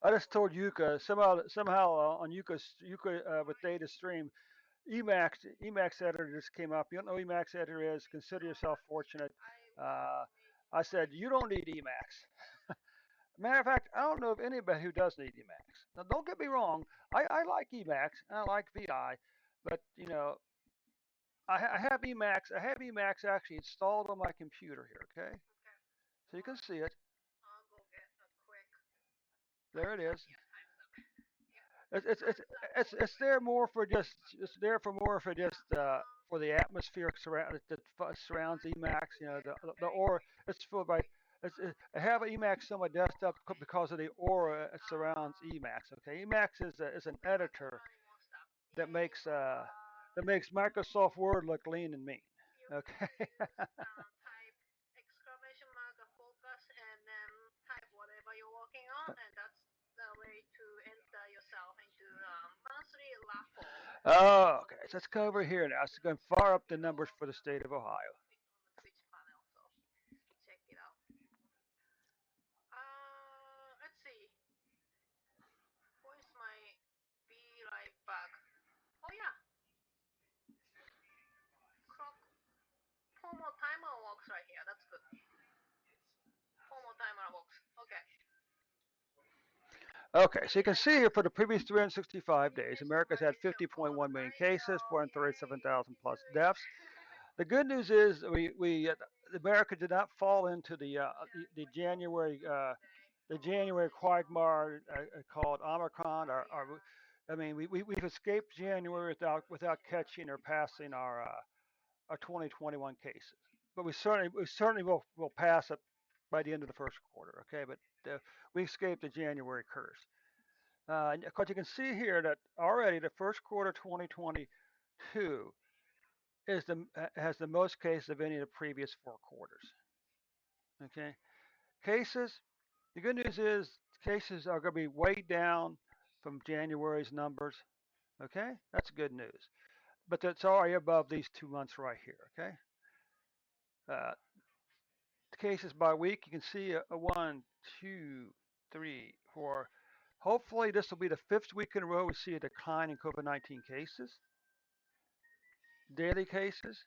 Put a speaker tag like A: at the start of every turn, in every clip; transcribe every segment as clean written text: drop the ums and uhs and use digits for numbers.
A: I just told Yuka somehow on Yuka with data stream Emacs editor just came up. You don't know what Emacs editor is? Consider yourself fortunate. Uh, I said you don't need Emacs. Matter of fact, I don't know of anybody who does need Emacs. Now, don't get me wrong. I like Emacs and I like VI, but I have Emacs. I have Emacs actually installed on my computer here. Okay, so you can see it. There it is. It's it's it's it's there more for just it's there for more for just for the atmosphere that surrounds Emacs. The aura. It's for by I have Emacs on my desktop because of the aura that surrounds Emacs. Okay, Emacs is an editor that makes Microsoft Word look lean and mean. Okay. Oh, okay. So let's go over here now. Let's go and fire up the numbers for the state of Ohio. Okay, so you can see here for the previous 365 days, America's had 50.1 million cases, 437,000 plus deaths. The good news is America did not fall into the January quagmire called Omicron. I mean, we've escaped January without catching or passing our 2021 cases. But we certainly will pass it by the end of the first quarter. Okay, but we escaped the January curse. Of course, you can see here that already the first quarter 2022 has the most cases of any of the previous 4 quarters. Okay, cases. The good news is cases are going to be way down from January's numbers. Okay, that's good news. But that's already above these 2 months right here. Okay, uh, cases by week. You can see a one, two, three, four. Hopefully, this will be the fifth week in a row we see a decline in COVID-19 cases, daily cases.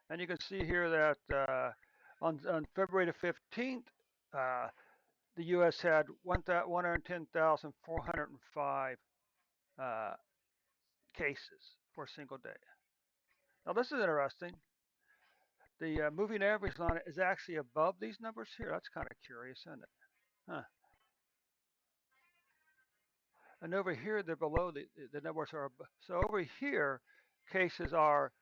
A: And you can see here that on February the 15th, uh, the U.S. had 110,405 uh, cases for a single day. Now, this is interesting. The moving average line is actually above these numbers here. That's kind of curious, isn't it? Huh. And over here, they're below the numbers are. So over here, cases are.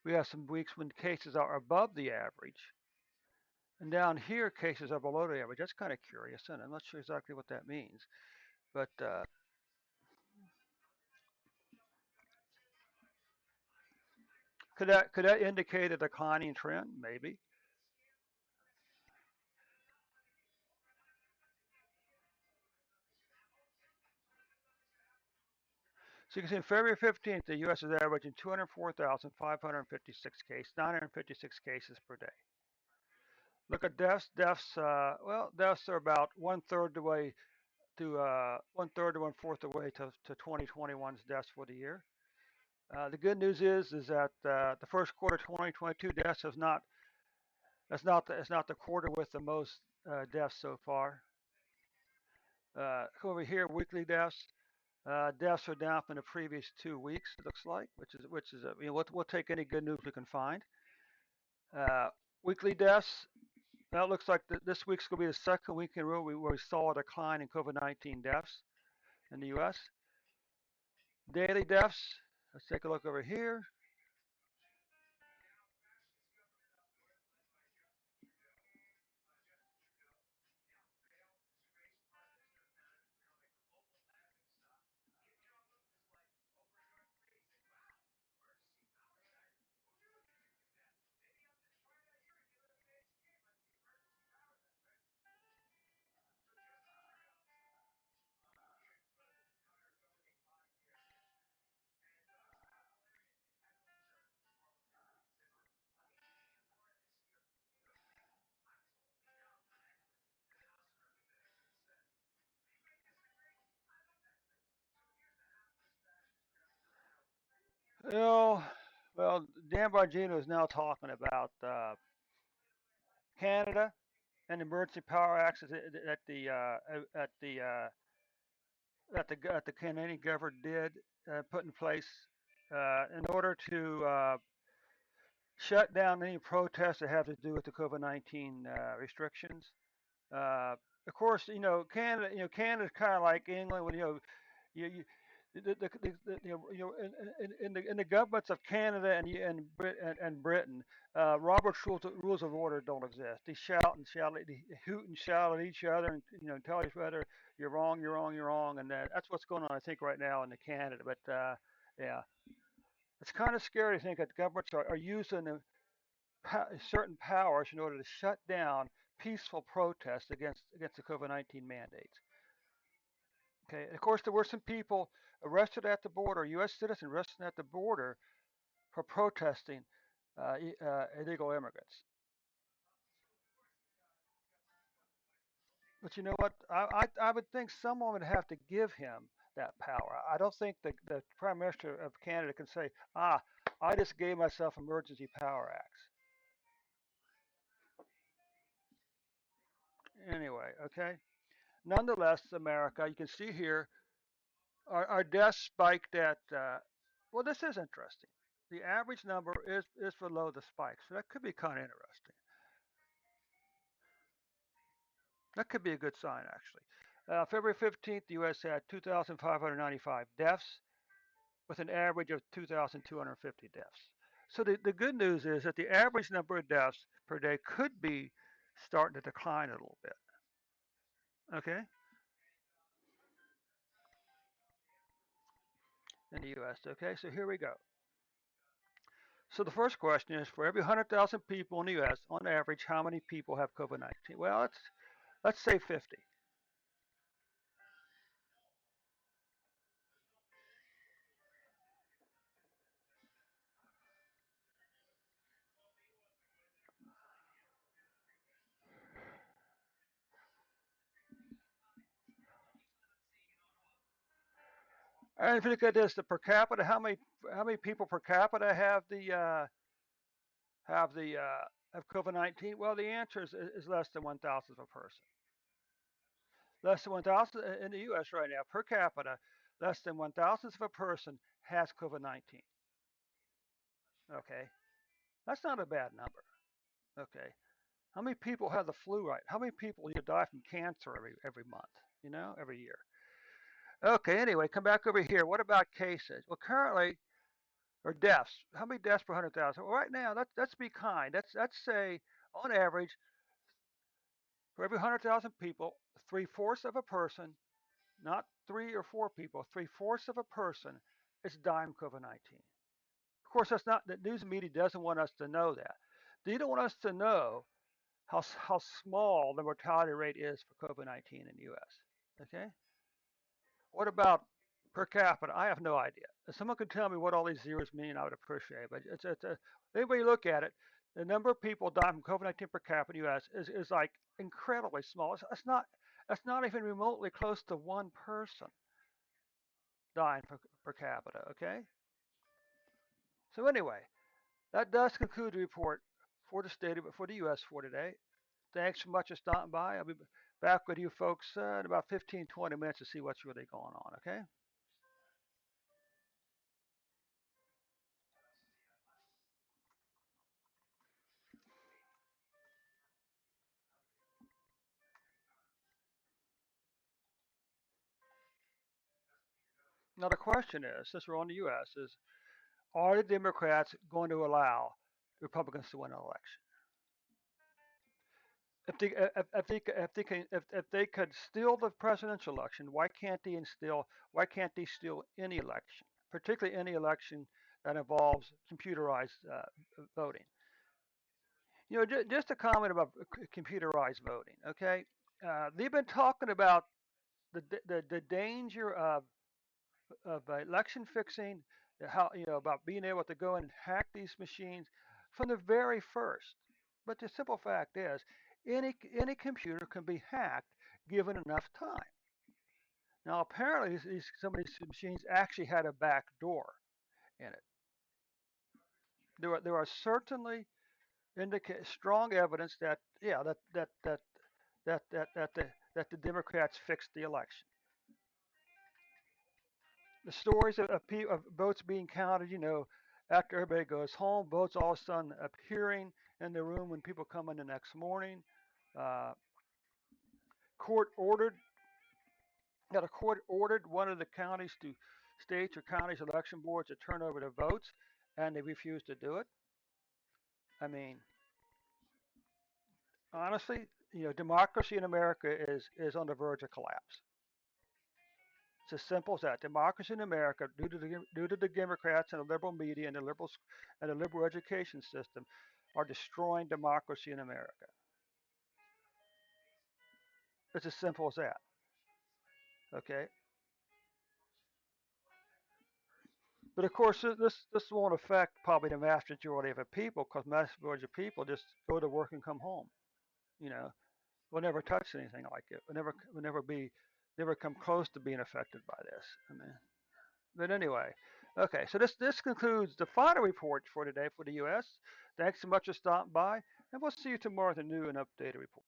A: We have some weeks when cases are above the average, and down here, cases are below the average. That's kind of curious, and I'm not sure exactly what that means. But could that indicate a declining trend? Maybe. So you can see in February 15th, the U.S. is averaging 204,556 cases, 956 cases per day. Look at deaths. Deaths are about one third to one fourth the way to 2021's deaths for the year. The good news is that the first quarter 2022 deaths is not that's not the quarter with the most deaths so far. Over here, weekly deaths. Deaths are down from the previous 2 weeks. It looks like, which is we'll take any good news we can find. Uh, Weekly deaths. Now it looks like this week's going to be the second week in a row where we saw a decline in COVID-19 deaths in the U.S. Daily deaths. Let's take a look over here. Oh, well, Dan Bongino is now talking about Canada and emergency power acts that the Canadian government did put in place in order to shut down any protests that have to do with the COVID-19 restrictions. Of course, Canada. Canada's kind of like England. When you in the governments of Canada and Britain, Robert's rules of order don't exist. They they hoot and shout at each other, and tell each other you're wrong, you're wrong, you're wrong, and that's what's going on. I think right now in the Canada, but yeah, it's kind of scary to think that governments are using certain powers in order to shut down peaceful protests against the COVID-19 mandates. Okay, and of course there were some people arrested at the border, U.S. citizens arrested at the border for protesting illegal immigrants. But you know what? I would think someone would have to give him that power. I don't think the Prime Minister of Canada can say, I just gave myself emergency power acts. Anyway, okay. Nonetheless, America, you can see here, our deaths spiked at, well, this is interesting. The average number is below the spike, so that could be kind of interesting. That could be a good sign, actually. February 15th, the U.S. had 2,595 deaths with an average of 2,250 deaths. So the good news is that the average number of deaths per day could be starting to decline a little bit. Okay, in the U.S. Okay, so here we go. So the first question is: for every 100,000 people in the U.S., on average, how many people have COVID-19? Well, let's say 50. And if you look at this, the per capita, how many people per capita have COVID-19? Well, the answer is less than 1,000th of a person. Less than 1,000 in the U.S. right now per capita. Less than 1,000th of a person has COVID-19. Okay, that's not a bad number. Okay, how many people have the flu right? How many people die from cancer every month? Every year. Okay, anyway, come back over here. What about cases? Well, currently, or deaths. How many deaths per 100,000? Well, right now, let's be kind. Let's say on average, for every 100,000 people, 3/4 of a person, not 3 or 4 people, 3/4 of a person is dying from COVID-19. Of course, that's not the news media doesn't want us to know that. They don't want us to know how small the mortality rate is for COVID-19 in the U.S. Okay. What about per capita? I have no idea. If someone could tell me what all these zeros mean, I would appreciate it. But anybody look at it, the number of people dying from COVID-19 per capita in the U.S. is like incredibly small. It's not even remotely close to one person dying per capita. Okay. So anyway, that does conclude the report for the U.S. for today. Thanks so much for stopping by. I'll be back with you folks in about 15, 20 minutes to see what's really going on. Okay. Now the question is, since we're on the U.S., is are the Democrats going to allow Republicans to win an election? If they could steal the presidential election, why can't they steal any election, particularly any election that involves computerized voting? Just a comment about computerized voting. Okay, they've been talking about the danger of election fixing, how about being able to go and hack these machines from the very first. But the simple fact is, any computer can be hacked given enough time. Now, apparently, some of these machines actually had a back door in it. There are certainly strong evidence that yeah that the Democrats fixed the election. The stories of votes being counted, after everybody goes home, votes all of a sudden appearing in the room when people come in the next morning. Uh, court ordered that a court ordered one of the counties to states or counties election boards to turn over the votes, and they refused to do it. I mean, honestly, democracy in America is on the verge of collapse. It's as simple as that. Democracy in America, due to the Democrats and the liberal media and the liberals and the liberal education system, are destroying democracy in America. It's as simple as that. Okay, but of course this won't affect probably the vast majority of the people because mass majority of people just go to work and come home. You know, we'll never touch anything like it. We'll never come close to being affected by this. I mean, but anyway, okay. So this concludes the final report for today for the U.S. Thanks so much for stopping by, and we'll see you tomorrow with a new and updated report.